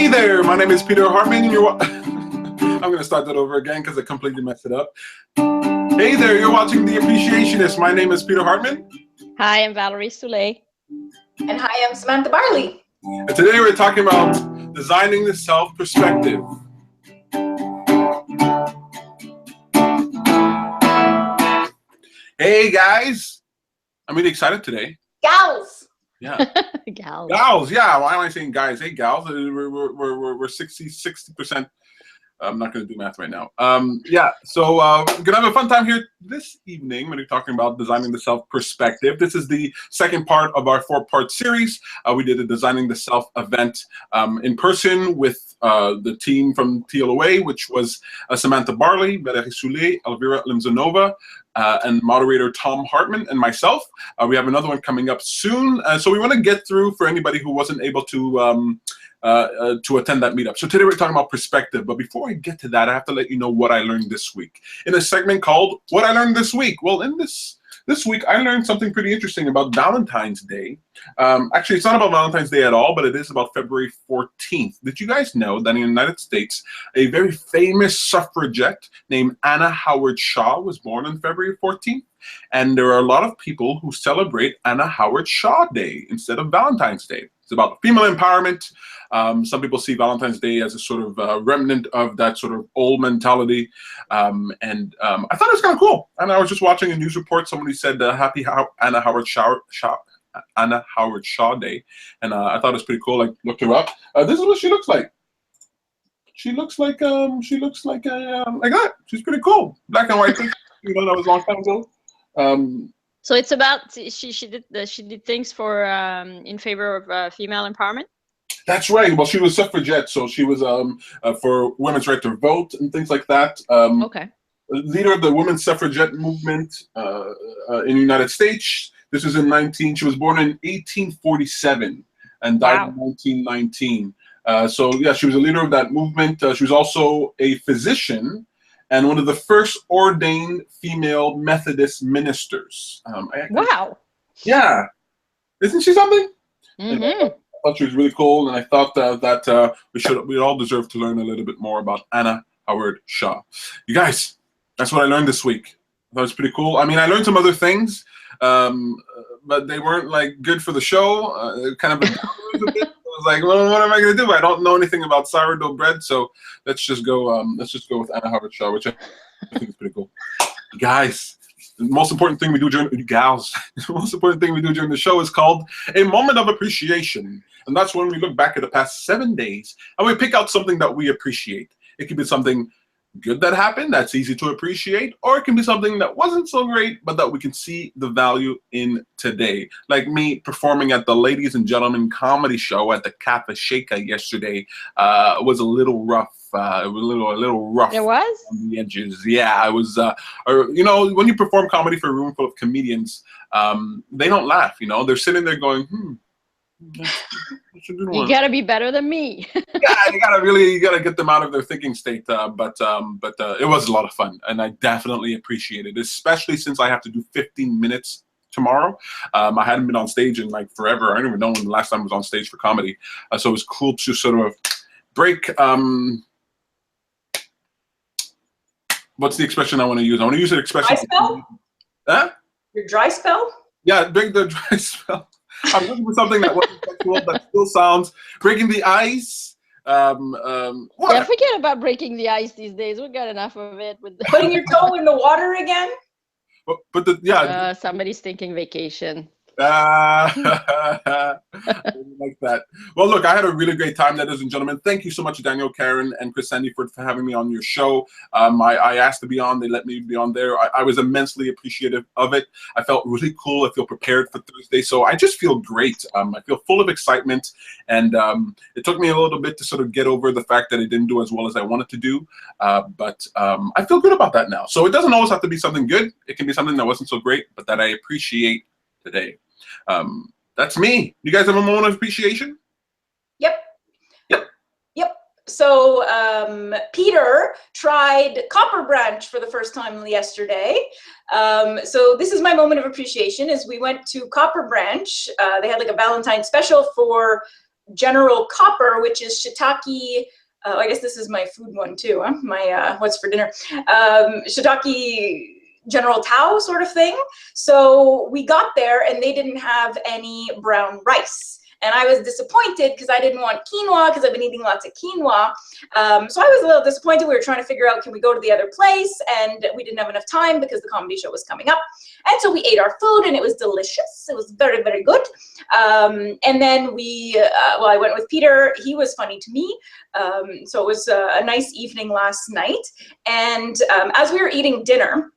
Hey there, my name is Peter Hartman, and you're I'm going to start that over again because I completely messed it up. Hey there, you're watching The Appreciationist. My name is Peter Hartman. Hi, I'm Valerie Soule. And hi, I'm Samantha Barley. And today we're talking about designing the self perspective. Hey guys, I'm really excited today. Gals. Yeah. Gals. Gals, yeah. Why am I saying guys? Hey gals, we're 60%. I'm not going to do math right now. Yeah, so we're going to have a fun time here this evening when we're talking about designing the self perspective. This is the second part of our 4-part series. We did a Designing the Self event in person with the team from TLOA, which was Samantha Barley, Valerie Soule, Elvira Limzanova, and moderator Tom Hartman and myself. We have another one coming up soon. So we want to get through for anybody who wasn't able to attend that meetup. So today we're talking about perspective, but before I get to that, I have to let you know what I learned this week in a segment called What I Learned This Week. Well, in this week, I learned something pretty interesting about Valentine's Day. Actually, it's not about Valentine's Day at all, but it is about February 14th. Did you guys know that in the United States, a very famous suffragette named Anna Howard Shaw was born on February 14th? And there are a lot of people who celebrate Anna Howard Shaw Day instead of Valentine's Day. It's about female empowerment. Some people see Valentine's Day as a sort of remnant of that sort of old mentality. I thought it was kind of cool. And I was just watching a news report. Somebody said Happy Anna Howard Shaw Day. And I thought it was pretty cool. I looked her up. This is what she looks like. She looks like that. She's pretty cool. Black and white. You know, that was a long time ago. So it's about she did things for in favor of female empowerment. That's right. Well, she was suffragette, so she was for women's right to vote and things like that. Okay. Leader of the women's suffragette movement in the United States. This was she was born in 1847 and died in 1919. So yeah, she was a leader of that movement. She was also a physician and one of the first ordained female Methodist ministers. Wow. Yeah. Isn't she something? Mm-hmm. I thought she was really cool, and I thought that we all deserve to learn a little bit more about Anna Howard Shaw. You guys, that's what I learned this week. That was pretty cool. I mean, I learned some other things, but they weren't like good for the show. Kind of a bit. I was like, well, what am I going to do? I don't know anything about sourdough bread, so let's just go with Anna Howard Shaw, which I think is pretty cool. Guys, the most important thing we do during the most important thing we do during the show is called a moment of appreciation, and that's when we look back at the past 7 days and we pick out something that we appreciate. It could be something good that happened that's easy to appreciate, or it can be something that wasn't so great but that we can see the value in today. Like me performing at the Ladies and Gentlemen comedy show at the Cafe Shaka yesterday was a little rough. It was a little rough. It was? On the edges. Yeah, I was. You know, when you perform comedy for a room full of comedians, they don't laugh. You know, they're sitting there going, You gotta be better than me. Yeah, you gotta get them out of their thinking state. But it was a lot of fun, and I definitely appreciate it, especially since I have to do 15 minutes tomorrow. I hadn't been on stage in like forever. I don't even know when the last time I was on stage for comedy. So it was cool to sort of break. What's the expression I want to use? I want to use an expression. Dry spell? Huh? Your dry spell? Yeah, break the dry spell. I'm looking for something that wasn't sexual, but still sounds breaking the ice. Yeah, forget about breaking the ice these days. We got enough of it. With putting your toe in the water again. But somebody's thinking vacation. Like that. Well, look, I had a really great time, ladies and gentlemen. Thank you so much, Daniel, Karen, and Chris Sandy for having me on your show. I asked to be on. They let me be on there. I was immensely appreciative of it. I felt really cool. I feel prepared for Thursday. So I just feel great. I feel full of excitement. And it took me a little bit to sort of get over the fact that I didn't do as well as I wanted to do. But I feel good about that now. So it doesn't always have to be something good. It can be something that wasn't so great, but that I appreciate today. That's me. You guys have a moment of appreciation? Yep. So Peter tried Copper Branch for the first time yesterday. So this is my moment of appreciation. Is we went to Copper Branch. They had like a Valentine's special for General Copper, which is shiitake. I guess this is my food one too, huh? My what's for dinner? Shiitake General Tao sort of thing. So we got there and they didn't have any brown rice. And I was disappointed because I didn't want quinoa because I've been eating lots of quinoa. So I was a little disappointed. We were trying to figure out, can we go to the other place? And we didn't have enough time because the comedy show was coming up. And so we ate our food and it was delicious. It was very, very good. And then well, I went with Peter. He was funny to me. So it was a nice evening last night. And as we were eating dinner,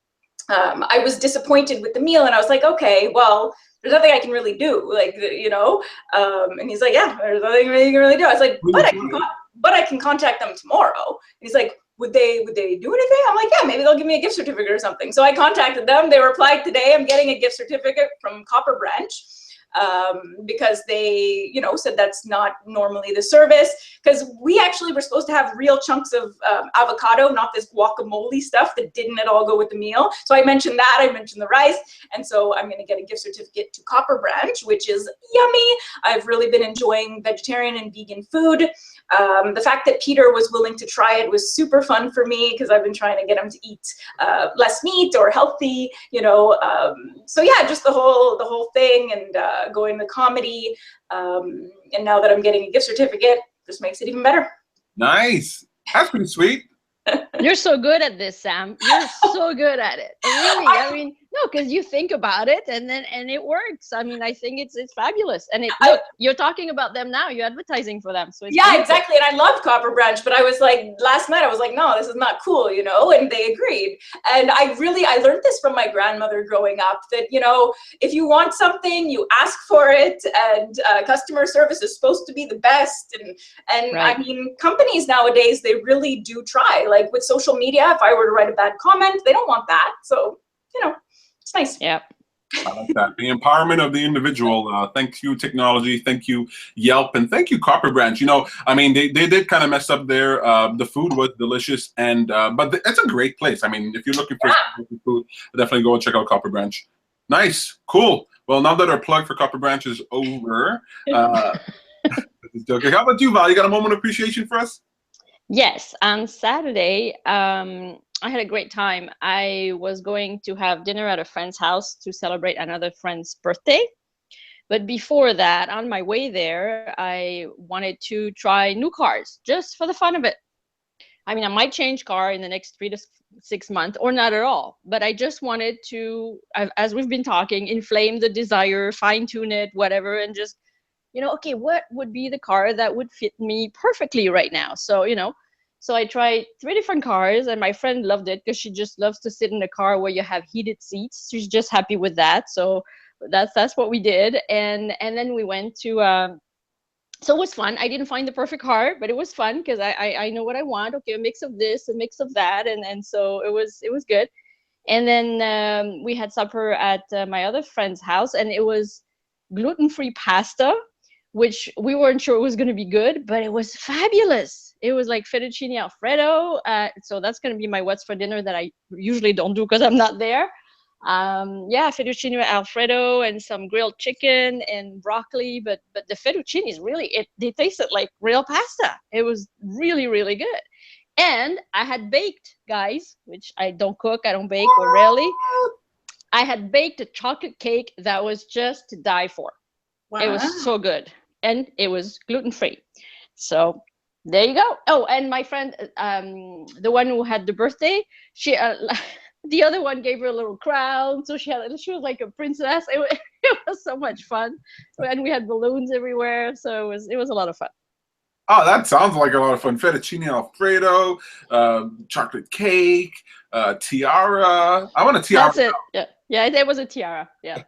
I was disappointed with the meal and I was like, okay, well, there's nothing I can really do, like, you know, and he's like, yeah, there's nothing you can really do. I was like, but I can contact them tomorrow. And he's like, would they do anything? I'm like, yeah, maybe they'll give me a gift certificate or something. So I contacted them. They replied today. I'm getting a gift certificate from Copper Branch. Because they, you know, said that's not normally the service, because we actually were supposed to have real chunks of avocado, not this guacamole stuff that didn't at all go with the meal. So I mentioned that, I mentioned the rice, and so I'm gonna get a gift certificate to Copper Branch, which is yummy. I've really been enjoying vegetarian and vegan food. The fact that Peter was willing to try it was super fun for me, because I've been trying to get him to eat less meat or healthy, you know. So yeah, just the whole thing, and going to comedy, and now that I'm getting a gift certificate, just makes it even better. Nice. That's pretty sweet. You're so good at this, Sam. You're so good at it. Really, I mean, no, because you think about it and it works. I mean, I think it's fabulous. And look, you're talking about them now. You're advertising for them. So it's yeah, beautiful. exactly. And I love Copper Branch, but I was like, last night I was like, no, this is not cool, you know. And they agreed. And I learned this from my grandmother growing up, that, you know, if you want something, you ask for it, and customer service is supposed to be the best. And right. I mean, companies nowadays, they really do try. Like with social media, if I were to write a bad comment, they don't want that. So, you know, it's nice. Yeah. I like that. The empowerment of the individual. Thank you, technology. Thank you, Yelp. And thank you, Copper Branch. You know, I mean, they did kind of mess up there. The food was delicious, and but it's a great place. I mean, if you're looking for some food, definitely go and check out Copper Branch. Nice. Cool. Well, now that our plug for Copper Branch is over, just joking. How about you, Val? You got a moment of appreciation for us? Yes. On Saturday, I had a great time. I was going to have dinner at a friend's house to celebrate another friend's birthday. But before that, on my way there, I wanted to try new cars just for the fun of it. I mean, I might change car in the next 3 to 6 months or not at all. But I just wanted to, as we've been talking, inflame the desire, fine tune it, whatever, and just, you know, okay, what would be the car that would fit me perfectly right now? So, you know, so I tried 3 different cars, and my friend loved it because she just loves to sit in a car where you have heated seats. She's just happy with that. So that's what we did. And then we went to, so it was fun. I didn't find the perfect car, but it was fun because I know what I want. Okay, a mix of this, a mix of that. And so it was good. And then we had supper at my other friend's house, and it was gluten-free pasta, which we weren't sure it was going to be good, but it was fabulous. It was like fettuccine Alfredo. So that's going to be my what's for dinner that I usually don't do because I'm not there. Yeah, fettuccine Alfredo and some grilled chicken and broccoli. But the fettuccine is really, they tasted like real pasta. It was really, really good. And I had baked, guys, which I don't cook, I don't bake, or rarely. I had baked a chocolate cake that was just to die for. Wow. It was so good. And it was gluten-free. So there you go. Oh, and my friend, the one who had the birthday, she, the other one gave her a little crown. So she was like a princess. It was so much fun. And we had balloons everywhere. So it was a lot of fun. Oh, that sounds like a lot of fun. Fettuccine Alfredo, chocolate cake, tiara. I want a tiara. That's it. Yeah. Yeah, it was a tiara. Yeah.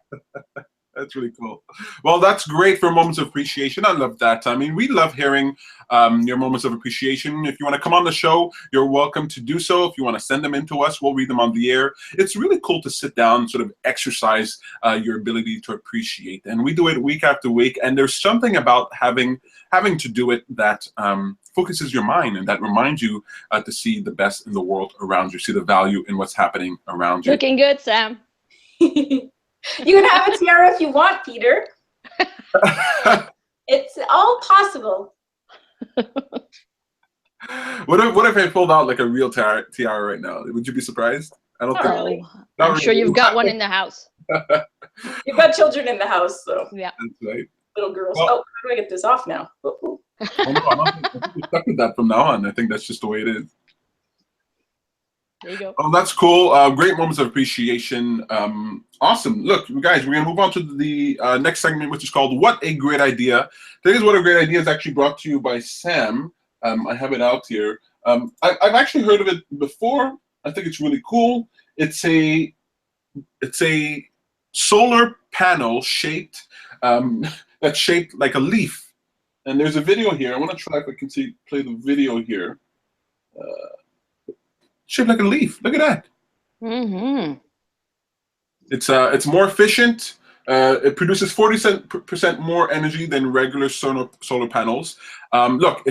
That's really cool. Well, that's great for moments of appreciation. I love that. I mean, we love hearing your moments of appreciation. If you want to come on the show, you're welcome to do so. If you want to send them in to us, we'll read them on the air. It's really cool to sit down and sort of exercise your ability to appreciate. And we do it week after week. And there's something about having to do it that focuses your mind and that reminds you to see the best in the world around you, see the value in what's happening around you. Looking good, Sam. You can have a tiara if you want, Peter. It's all possible. What if I pulled out like a real tiara right now? Would you be surprised? I don't Not think. really. Not I'm sure really. you've got one in the house. You've got children in the house, so Yeah. That's right. little girls. Well- Oh, how do I get this off now? Ooh. Oh, no, I think we're stuck with that from now on. I think that's just the way it is. There you go. Oh, that's cool. Great moments of appreciation. Awesome. Look, you guys, we're going to move on to the next segment, which is called What a Great Idea. Today's What a Great Idea is actually brought to you by Sam. I have it out here. I've actually heard of it before. I think it's really cool. It's a solar panel shaped, that's shaped like a leaf. And there's a video here. I want to try if I can play the video here. Shaped like a leaf. Look at that. Mm-hmm. It's more efficient. It produces 40% more energy than regular solar panels. Look,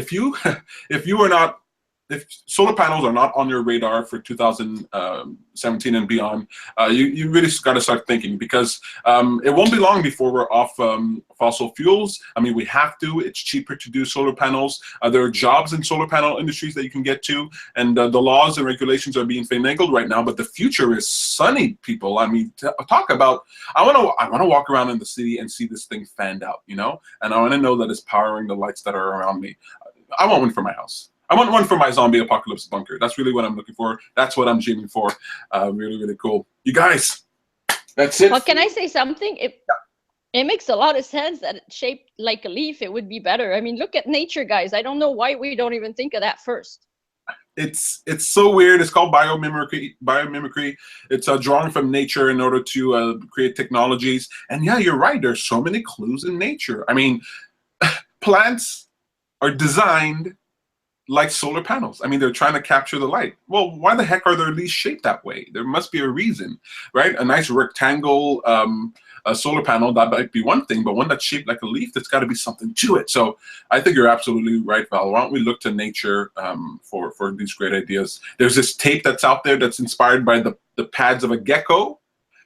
if solar panels are not on your radar for 2017 and beyond, you really got to start thinking, because it won't be long before we're off fossil fuels. I mean, we have to. It's cheaper to do solar panels. There are jobs in solar panel industries that you can get to, and the laws and regulations are being finagled right now. But the future is sunny, people. I mean, talk about. I want to walk around in the city and see this thing fanned out, you know, and I want to know that it's powering the lights that are around me. I want one for my house. I want one for my zombie apocalypse bunker. That's really what I'm looking for. That's what I'm dreaming for. Really, really cool. You guys, that's it. Well, can I say something? It makes a lot of sense that it's shaped like a leaf. It would be better. I mean, look at nature, guys. I don't know why we don't even think of that first. It's so weird. It's called biomimicry. It's drawing from nature in order to create technologies. And yeah, you're right. There's so many clues in nature. I mean, plants are designed like solar panels. I mean, they're trying to capture the light. Well, why the heck are their leaves shaped that way? There must be a reason, right? A nice rectangle a solar panel, that might be one thing, but one that's shaped like a leaf, there's got to be something to it. So I think you're absolutely right, Val. Why don't we look to nature for these great ideas? There's this tape that's out there that's inspired by the pads of a gecko.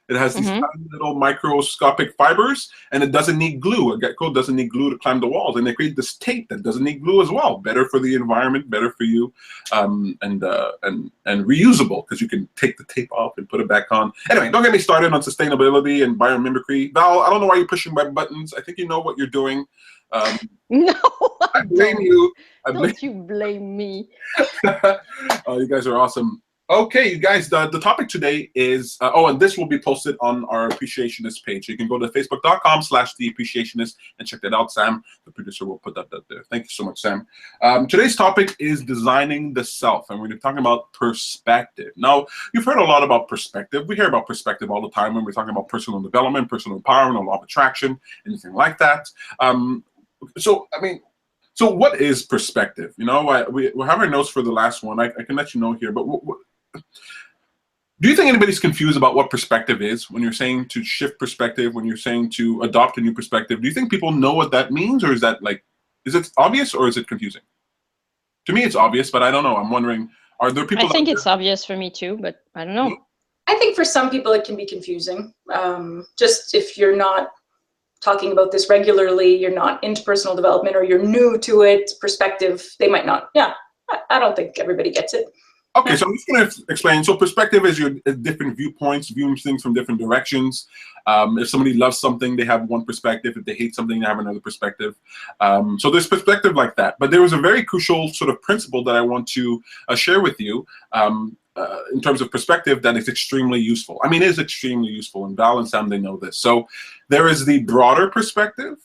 It has these tiny little microscopic fibers, and it doesn't need glue. A gecko doesn't need glue to climb the walls, and they create this tape that doesn't need glue as well. Better for the environment, better for you, and reusable, because you can take the tape off and put it back on. Anyway, don't get me started on sustainability and biomimicry. Val, I don't know why you're pushing web buttons. I think you know what you're doing. No, I blame you. Don't you blame me. Oh, you guys are awesome. Okay, you guys, the topic today is, and this will be posted on our Appreciationist page. You can go to facebook.com/theappreciationist and check that out. Sam, the producer, will put that there. Thank you so much, Sam. Today's topic is designing the self, and we're talking about perspective. Now, you've heard a lot about perspective. We hear about perspective all the time when we're talking about personal development, personal empowerment, or law of attraction, anything like that. So what is perspective? You know, we have our notes for the last one. I can let you know here, but do you think anybody's confused about what perspective is when you're saying to shift perspective, when you're saying to adopt a new perspective? Do you think people know what that means, or is that is it obvious or is it confusing? To me, it's obvious, but I don't know. I'm wondering, are there people? I think it's obvious for me too, but I don't know. I think for some people it can be confusing. Just if you're not talking about this regularly, you're not into personal development, or you're new to it, perspective, they might not. Yeah, I don't think everybody gets it. Okay, so I'm just going to explain. So perspective is your different viewpoints, viewing things from different directions. If somebody loves something, they have one perspective. If they hate something, they have another perspective. So there's perspective like that. But there was a very crucial sort of principle that I want to share with you in terms of perspective that is extremely useful. I mean, it is extremely useful, and Val and Sam, they know this. So there is the broader perspective,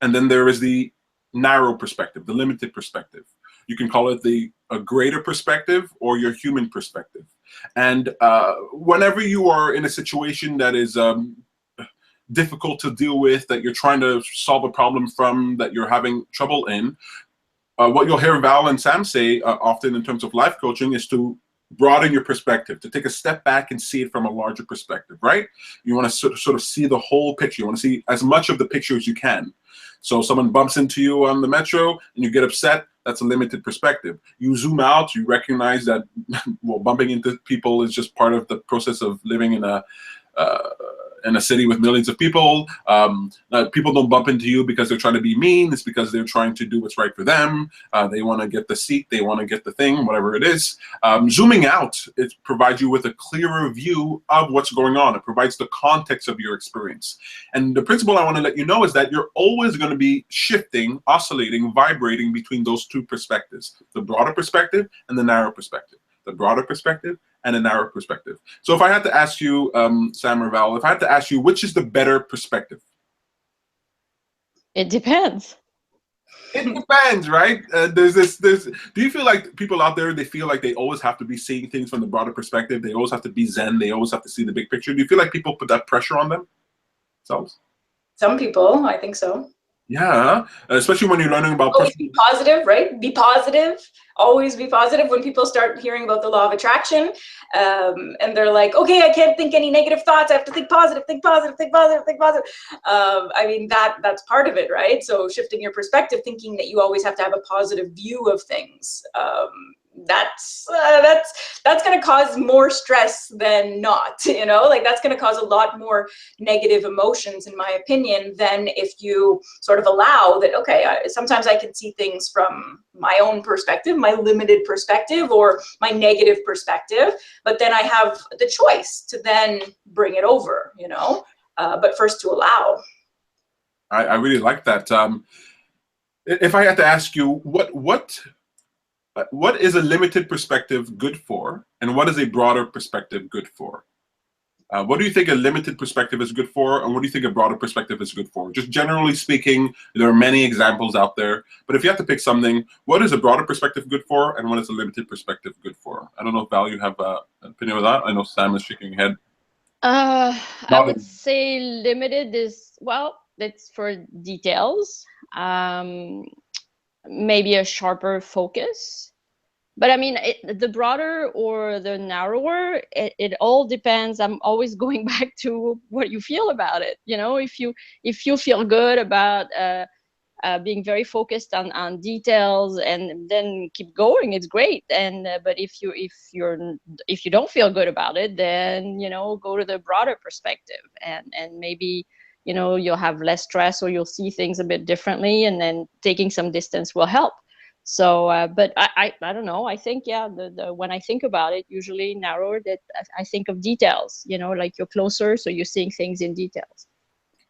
and then there is the narrow perspective, the limited perspective. You can call it a greater perspective or your human perspective. And whenever you are in a situation that is difficult to deal with, that you're trying to solve a problem from, that you're having trouble in, what you'll hear Val and Sam say often in terms of life coaching is to broaden your perspective, to take a step back and see it from a larger perspective, right? You want to sort of see the whole picture. You want to see as much of the picture as you can. So someone bumps into you on the metro and you get upset, that's a limited perspective. You zoom out, you recognize that, well, bumping into people is just part of the process of living in in a city with millions of people. People don't bump into you because they're trying to be mean. It's because they're trying to do what's right for them. They want to get the seat. They want to get the thing, whatever it is. Zooming out, it provides you with a clearer view of what's going on. It provides the context of your experience. And the principle I want to let you know is that you're always going to be shifting, oscillating, vibrating between those two perspectives, the broader perspective and the narrow perspective. The broader perspective and a narrow perspective. So if I had to ask you, Sam or Val, if I had to ask you, which is the better perspective? It depends. It depends, right? Do you feel like people out there, they feel like they always have to be seeing things from the broader perspective? They always have to be Zen. They always have to see the big picture. Do you feel like people put that pressure on themselves? Some people, I think so. Yeah, especially when you're learning about always be positive, right? Be positive. Always be positive. When people start hearing about the law of attraction, and they're like, okay, I can't think any negative thoughts. I have to think positive, think positive, think positive, think positive. I mean, that's part of it, right? So shifting your perspective, thinking that you always have to have a positive view of things. That's going to cause more stress than not, you know, like that's going to cause a lot more negative emotions, in my opinion, than if you sort of allow that, okay, sometimes I can see things from my own perspective, my limited perspective, or my negative perspective, but then I have the choice to then bring it over, you know, but first to allow. I really like that. If I had to ask you, what is a limited perspective good for, and what is a broader perspective good for? What do you think a limited perspective is good for, and what do you think a broader perspective is good for? Just generally speaking, there are many examples out there, but if you have to pick something, what is a broader perspective good for, and what is a limited perspective good for? I don't know if Val, you have an opinion of that. I know Sam is shaking her head. I would say limited is, well, it's for details. Maybe a sharper focus, but I mean, the broader or the narrower, it all depends. I'm always going back to what you feel about it. You know, if you feel good about being very focused on details and then keep going, it's great. And but if you don't feel good about it, then, you know, go to the broader perspective, and maybe, you know, you'll have less stress, or you'll see things a bit differently, and then taking some distance will help. So, but I don't know. I think, yeah, when I think about it, usually narrower, that I think of details, you know, like you're closer, so you're seeing things in details.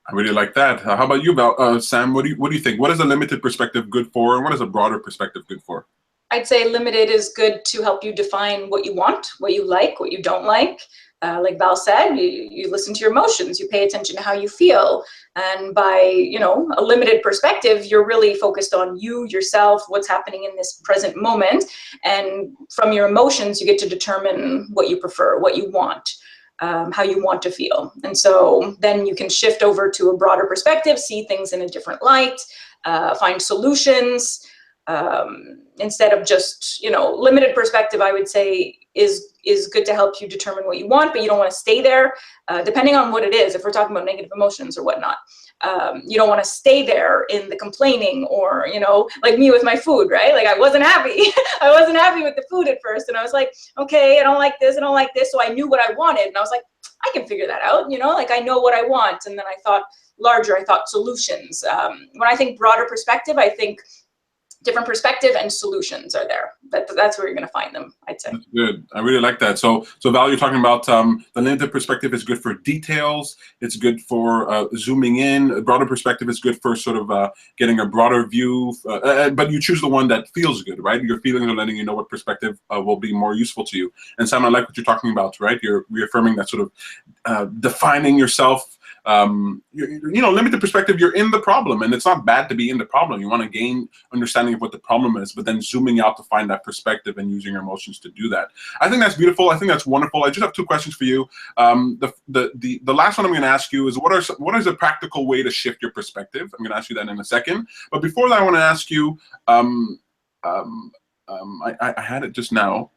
I really like that. How about you, Sam? What do you think? What is a limited perspective good for, and what is a broader perspective good for? I'd say limited is good to help you define what you want, what you like, what you don't like. Like Val said, you listen to your emotions, you pay attention to how you feel. And by, you know, a limited perspective, you're really focused on you, yourself, what's happening in this present moment. And from your emotions, you get to determine what you prefer, what you want, how you want to feel. And so then you can shift over to a broader perspective, see things in a different light, find solutions. Instead of just, you know, limited perspective, I would say is good to help you determine what you want, but you don't want to stay there, depending on what it is. If we're talking about negative emotions or whatnot, you don't want to stay there in the complaining, or, you know, like me with my food, right? Like I wasn't happy. I wasn't happy with the food at first, and I was like, okay, I don't like this, I don't like this. So I knew what I wanted, and I was like, I can figure that out, you know, like I know what I want. And then I thought larger, I thought solutions. When I think broader perspective, I think different perspective and solutions are there. That's where you're going to find them, I'd say. That's good. I really like that. So Val, you're talking about the limited perspective is good for details. It's good for zooming in. A broader perspective is good for sort of getting a broader view. But you choose the one that feels good, right? Your feelings are letting you know what perspective will be more useful to you. And Sam, I like what you're talking about, right? You're reaffirming that sort of defining yourself. You know, limited perspective, you're in the problem, and it's not bad to be in the problem. You want to gain understanding of what the problem is, but then zooming out to find that perspective and using your emotions to do that. I think that's beautiful. I think that's wonderful. I just have two questions for you. The last one I'm going to ask you is what is a practical way to shift your perspective? I'm going to ask you that in a second. But before that, I want to ask you, I had it just now.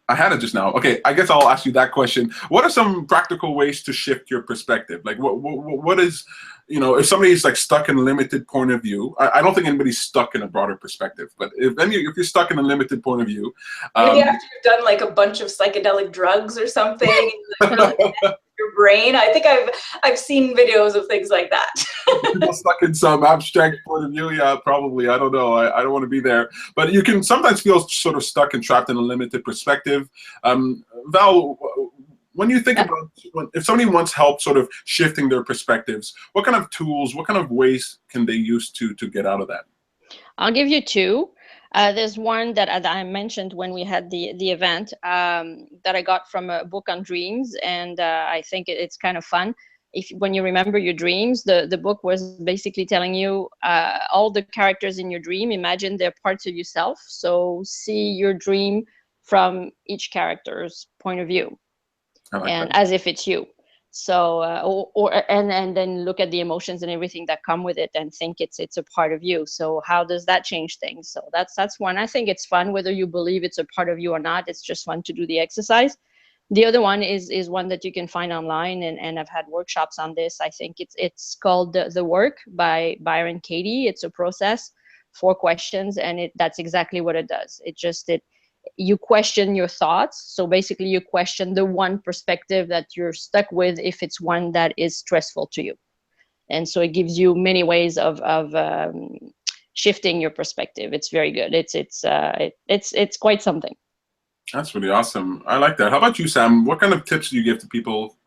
I had it just now. Okay, I guess I'll ask you that question. What are some practical ways to shift your perspective? Like, what is, you know, if somebody's like stuck in a limited point of view, I don't think anybody's stuck in a broader perspective, but if you're stuck in a limited point of view, maybe after you've done like a bunch of psychedelic drugs or something, your brain. I think I've seen videos of things like that. People stuck in some abstract point of view, yeah, probably. I don't know. I don't want to be there. But you can sometimes feel sort of stuck and trapped in a limited perspective. Val, when you think about if somebody wants help sort of shifting their perspectives, what kind of tools, what kind of ways can they use to get out of that? I'll give you two. There's one that I mentioned when we had the event that I got from a book on dreams, and I think it's kind of fun. When you remember your dreams, the book was basically telling you all the characters in your dream, imagine they're parts of yourself. So see your dream from each character's point of view, and as if it's you. So and then look at the emotions and everything that come with it and think it's a part of you. So how does that change things? So that's one. I think it's fun whether you believe it's a part of you or not. It's just fun to do the exercise. The other one is one that you can find online, and I've had workshops on this. I think it's called The Work by Byron Katie. It's a process, 4 questions, and that's exactly what it does. You question your thoughts. So basically you question the one perspective that you're stuck with if it's one that is stressful to you. And so it gives you many ways of shifting your perspective. It's very good. It's quite something. That's really awesome. I like that. How about you, Sam? What kind of tips do you give to people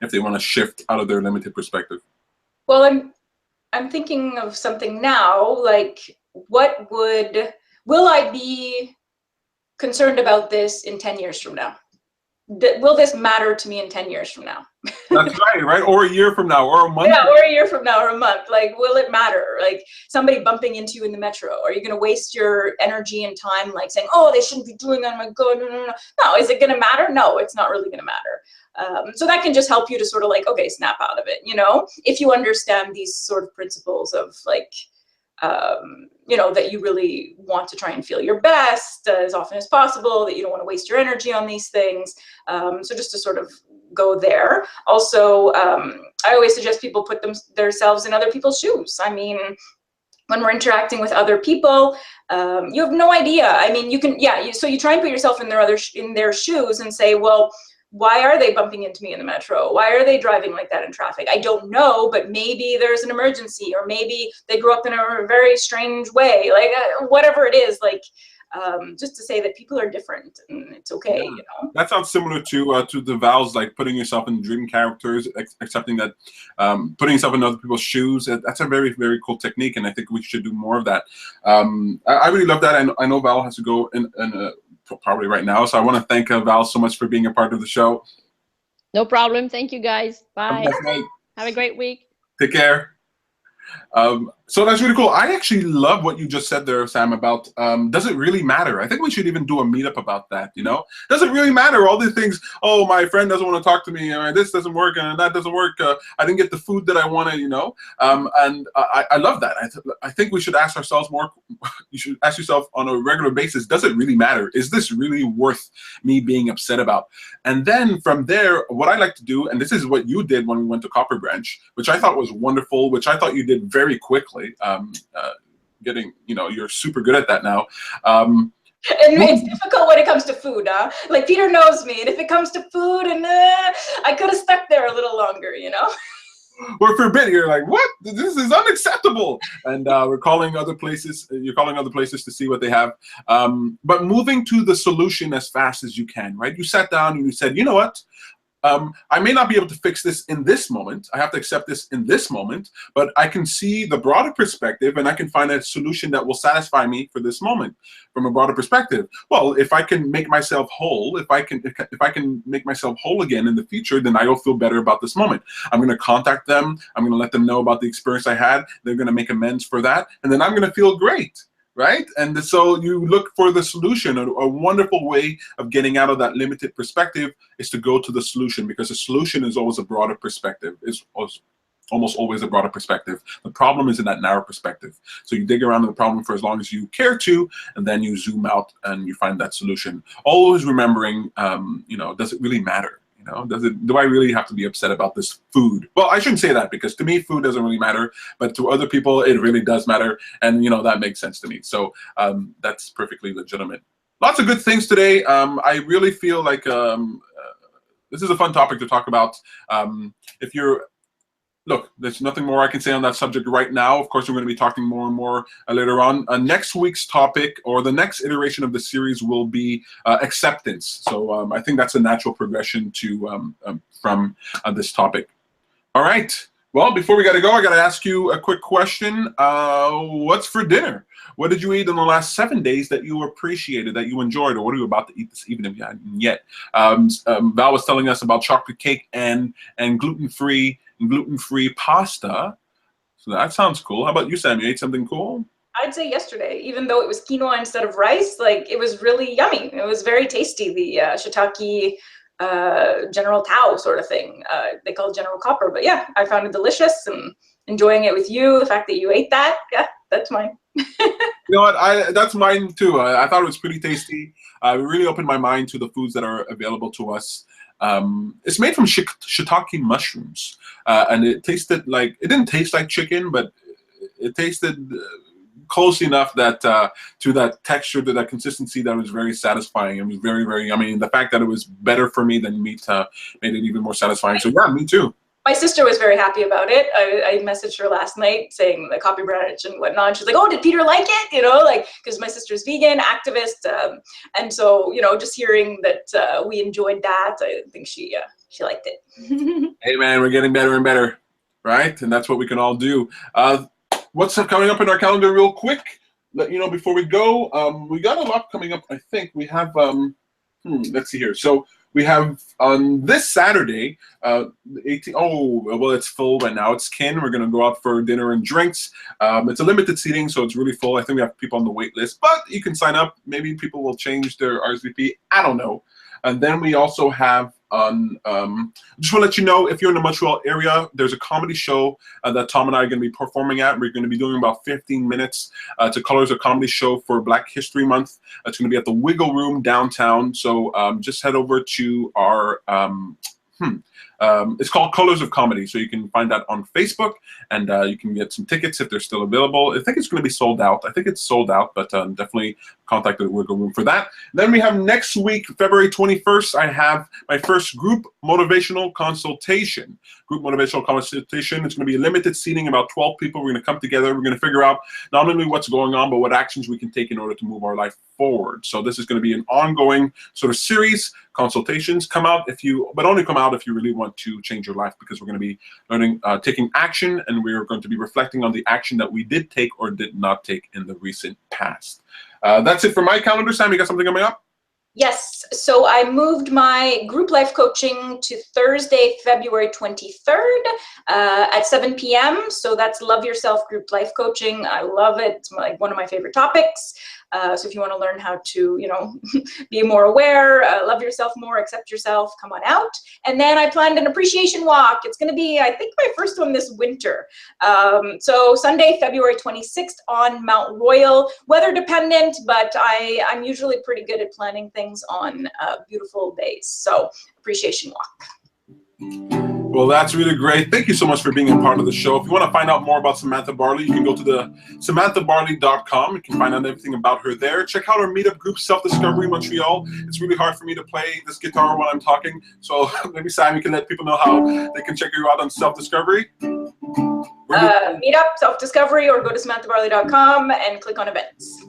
if they want to shift out of their limited perspective? Well, I'm thinking of something now, like will I be concerned about this in 10 years from now? Will this matter to me in 10 years from now? That's right? Or a year from now, or a month. Yeah, or a year from now, or a month. Like, will it matter? Like somebody bumping into you in the metro. Are you going to waste your energy and time like saying, oh, they shouldn't be doing that? Oh my God, no. No, is it going to matter? No, it's not really going to matter. So that can just help you to sort of like, okay, snap out of it, if you understand these sort of principles of like, that you really want to try and feel your best as often as possible, that you don't want to waste your energy on these things. So just to sort of go there. Also, I always suggest people put themselves in other people's shoes. I mean, when we're interacting with other people, you have no idea. I mean, you can, so you try and put yourself in their shoes and say, well, why are they bumping into me in the metro? Why are they driving like that in traffic? I don't know, but maybe there's an emergency, or maybe they grew up in a very strange way, like whatever it is, like just to say that people are different and it's okay, That sounds similar to the vows, like putting yourself in dream characters, accepting that, putting yourself in other people's shoes. That's a very, very cool technique, and I think we should do more of that. I really love that. I know Val has to go in probably right now, so I want to thank Val so much for being a part of the show. No problem. Thank you, guys. Bye. Have a great week. Take care. So that's really cool. I actually love what you just said there, Sam, about does it really matter? I think we should even do a meetup about that, Does it really matter? All these things, oh, my friend doesn't want to talk to me, this doesn't work, and that doesn't work, I didn't get the food that I wanted, and I love that. I think we should ask ourselves more, you should ask yourself on a regular basis, does it really matter? Is this really worth me being upset about? And then from there, what I like to do, and this is what you did when we went to Copper Branch, which I thought was wonderful, which I thought you did very quickly. You're super good at that now. And it's difficult when it comes to food, huh? Like Peter knows me, and if it comes to food, and I could have stuck there a little longer, Or for a bit, you're like, what? This is unacceptable. And we're calling other places. You're calling other places to see what they have. But moving to the solution as fast as you can, right? You sat down and you said, you know what? I may not be able to fix this in this moment. I have to accept this in this moment, but I can see the broader perspective, and I can find a solution that will satisfy me for this moment from a broader perspective. Well, if I can make myself whole, if I can make myself whole again in the future, then I will feel better about this moment. I'm going to contact them. I'm going to let them know about the experience I had. They're going to make amends for that, and then I'm going to feel great. Right? And so you look for the solution. A wonderful way of getting out of that limited perspective is to go to the solution, because the solution is always a broader perspective. It's almost always a broader perspective. The problem is in that narrow perspective. So you dig around in the problem for as long as you care to, and then you zoom out and you find that solution. Always remembering, does it really matter? Do I really have to be upset about this food? Well, I shouldn't say that, because to me, food doesn't really matter, but to other people, it really does matter. And, that makes sense to me. So that's perfectly legitimate. Lots of good things today. I really feel like this is a fun topic to talk about. If you're Look, there's nothing more I can say on that subject right now. Of course, we're going to be talking more and more later on. Next week's topic, or the next iteration of the series, will be acceptance. So I think that's a natural progression to from this topic. All right. Well, before we got to go, I got to ask you a quick question. What's for dinner? What did you eat in the last 7 days that you appreciated, that you enjoyed, or what are you about to eat this evening if you hadn't yet? Val was telling us about chocolate cake and gluten-free pasta. So that sounds cool. How about you, Sam? You ate something cool? I'd say yesterday, even though it was quinoa instead of rice, like it was really yummy. It was very tasty. The shiitake General Tao sort of thing. They call it General Copper, but yeah, I found it delicious and enjoying it with you. The fact that you ate that, yeah, that's mine. You know what? That's mine too. I thought it was pretty tasty. It really opened my mind to the foods that are available to us. It's made from shiitake mushrooms, and it tasted like, it didn't taste like chicken, but it tasted close enough that to that texture, to that consistency, that was very satisfying. It was very, very yummy. And the fact that it was better for me than meat made it even more satisfying. So yeah, me too. My sister was very happy about it. I messaged her last night saying the copy branch and whatnot. And she's like, "Oh, did Peter like it?" You know, like, because my sister's vegan, activist, and so, you know, just hearing that we enjoyed that, I think she liked it. Hey man, we're getting better and better, right? And that's what we can all do. What's coming up in our calendar real quick? Let you know before we go. We got a lot coming up. I think we have, let's see here. So we have on this Saturday, the 18th, oh, well, it's full right now. It's kin. We're going to go out for dinner and drinks. It's a limited seating, so it's really full. I think we have people on the wait list, but you can sign up. Maybe people will change their RSVP. I don't know. And then we also have on, just want to let you know, if you're in the Montreal area, there's a comedy show that Tom and I are going to be performing at. We're going to be doing about 15 minutes. It's a Colors of Comedy show for Black History Month. It's going to be at the Wiggle Room downtown. So just head over to our, it's called Colors of Comedy. So you can find that on Facebook, and you can get some tickets if they're still available. I think it's going to be sold out. I think it's sold out, but definitely contact the Wiggle Room for that. Then we have next week, February 21st, I have my first group motivational consultation. Group motivational consultation. It's going to be a limited seating, about 12 people. We're going to come together. We're going to figure out not only what's going on, but what actions we can take in order to move our life forward. So this is going to be an ongoing sort of series. Consultations come out if you, but only come out if you really want to change your life, because we're going to be learning, taking action, and we're going to be reflecting on the action that we did take or did not take in the recent past. That's it for my calendar. Sam, you got something coming up? Yes, so I moved my group life coaching to Thursday, February 23rd at 7 p.m. So that's Love Yourself Group Life Coaching. I love it. It's like one of my favorite topics. So if you want to learn how to, you know, be more aware, love yourself more, accept yourself, come on out. And then I planned an appreciation walk. It's going to be, I think, my first one this winter. So Sunday, February 26th on Mount Royal. Weather dependent, but I'm usually pretty good at planning things on beautiful days. So appreciation walk. Well, that's really great. Thank you so much for being a part of the show. If you want to find out more about Samantha Barley, you can go to the SamanthaBarley.com. You can find out everything about her there. Check out our meetup group, Self-Discovery Montreal. It's really hard for me to play this guitar while I'm talking, so maybe, Sam, you can let people know how they can check you out on Self-Discovery. Meetup, Self-Discovery, or go to SamanthaBarley.com and click on events.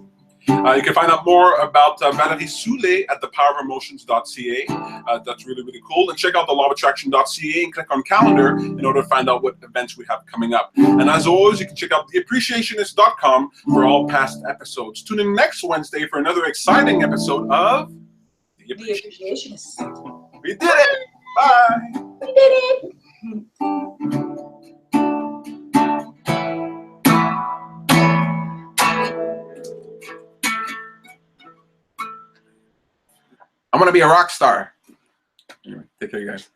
You can find out more about Valerie Soule at thepowerofemotions.ca. That's really, really cool. And check out thelawofattraction.ca and click on calendar in order to find out what events we have coming up. And as always, you can check out theappreciationist.com for all past episodes. Tune in next Wednesday for another exciting episode of The Appreciationist. We did it! Bye! We did it! I'm going to be a rock star. Anyway, take care, you guys.